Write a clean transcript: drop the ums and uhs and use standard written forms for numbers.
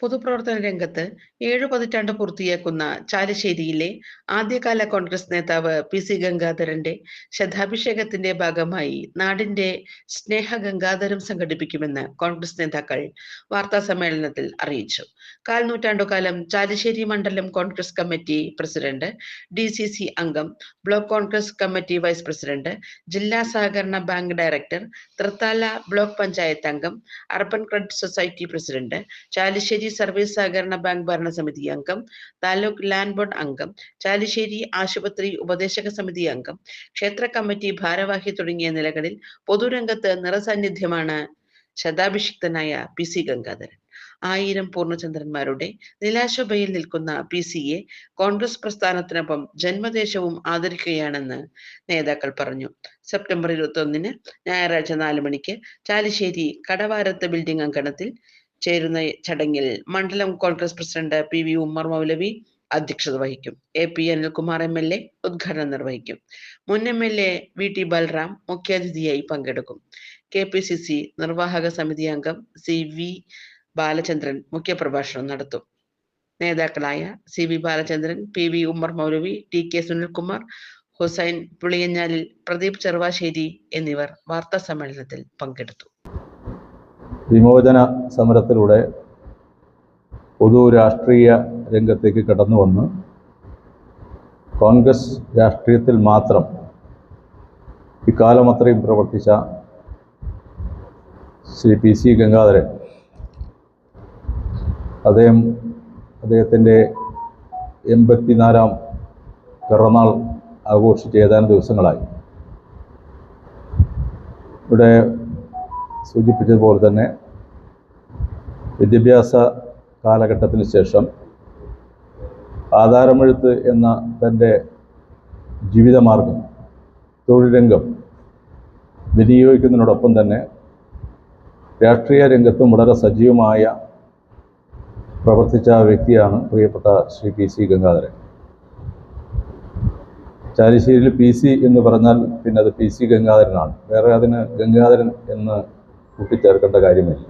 പൊതുപ്രവർത്തന രംഗത്ത് 7 പതിറ്റാണ്ട് പൂർത്തിയാക്കുന്ന ചാലിശ്ശേരിയിലെ ആദ്യകാല കോൺഗ്രസ് നേതാവ് പി.സി. ഗംഗാധരന്റെ ശതാഭിഷേകത്തിന്റെ ഭാഗമായി നാടിന്റെ സ്നേഹഗംഗാധരം സംഘടിപ്പിക്കുമെന്ന് കോൺഗ്രസ് നേതാക്കൾ വാർത്താസമ്മേളനത്തിൽ അറിയിച്ചു. കാൽനൂറ്റാണ്ടുകാലം ചാലിശ്ശേരി മണ്ഡലം കോൺഗ്രസ് കമ്മിറ്റി പ്രസിഡന്റ്, DCC അംഗം, block Congress committee vice president, ജില്ലാ സഹകരണ bank director, Thrithala block panchayat അംഗം, urban credit society president, Chalissery service സഹകരണ ബാങ്ക് ഭരണസമിതി അംഗം, താലൂക്ക് ലാൻഡ് ബോർഡ് അംഗം, ചാലിശ്ശേരി ആശുപത്രി ഉപദേശക സമിതി അംഗം, ക്ഷേത്ര കമ്മിറ്റി ഭാരവാഹി തുടങ്ങിയ നിലകളിൽ പൊതുരംഗത്ത് നിറസാന്നിധ്യമാണ് ശതാഭിഷിക്തനായ പി.സി. ഗംഗാധരൻ. 1000 പൂർണ്ണചന്ദ്രന്മാരുടെ നിലാശോഭയിൽ നിൽക്കുന്ന പി.സിയെ കോൺഗ്രസ് പ്രസ്ഥാനത്തിനൊപ്പം ജന്മദേശവും ആദരിക്കുകയാണെന്ന് നേതാക്കൾ പറഞ്ഞു. സെപ്റ്റംബർ 21 ഞായറാഴ്ച 4 മണിക്ക് ചാലിശ്ശേരി കടവാരത്ത് ബിൽഡിംഗ് അങ്കണത്തിൽ ചേരുന്ന ചടങ്ങിൽ മണ്ഡലം കോൺഗ്രസ് പ്രസിഡന്റ് PV ഉമ്മർ മൗലവി അധ്യക്ഷത വഹിക്കും. AP അനിൽകുമാർ MLA ഉദ്ഘാടനം നിർവഹിക്കും. മുൻ MLA VT ബൽറാം മുഖ്യാതിഥിയായി പങ്കെടുക്കും. KPCC നിർവാഹക സമിതി അംഗം CV ബാലചന്ദ്രൻ മുഖ്യപ്രഭാഷണം നടത്തും. നേതാക്കളായ CV ബാലചന്ദ്രൻ, PV ഉമ്മർ മൗലവി, TK സുനിൽകുമാർ, ഹുസൈൻ പുളിയഞ്ഞാലിൽ, പ്രദീപ് ചെറുവാശ്ശേരി എന്നിവർ വാർത്താ സമ്മേളനത്തിൽ പങ്കെടുത്തു. വിമോചന സമരത്തിലൂടെ പൊതു രാഷ്ട്രീയ രംഗത്തേക്ക് കടന്നു വന്ന് കോൺഗ്രസ് രാഷ്ട്രീയത്തിൽ മാത്രം ഇക്കാലം അത്രയും പ്രവർത്തിച്ച ശ്രീ PC ഗംഗാധരൻ അദ്ദേഹത്തിൻ്റെ 84ാം പിറന്നാൾ ആഘോഷിച്ച ഏതാനും ദിവസങ്ങളായി. ഇവിടെ സൂചിപ്പിച്ചതുപോലെ തന്നെ വിദ്യാഭ്യാസ കാലഘട്ടത്തിന് ശേഷം ആധാരമെഴുത്ത് എന്ന തൻ്റെ ജീവിതമാർഗം തൊഴിൽ രംഗം വിനിയോഗിക്കുന്നതിനോടൊപ്പം തന്നെ രാഷ്ട്രീയ രംഗത്തും വളരെ സജീവമായ പ്രവർത്തിച്ച വ്യക്തിയാണ് പ്രിയപ്പെട്ട ശ്രീ PC ഗംഗാധരൻ. ചാലിശ്ശേരിയിൽ PC എന്ന് പറഞ്ഞാൽ പിന്നെ അത് PC ഗംഗാധരനാണ്. വേറെ അതിന് ഗംഗാധരൻ എന്ന് കൂട്ടിച്ചേർക്കേണ്ട കാര്യമില്ല.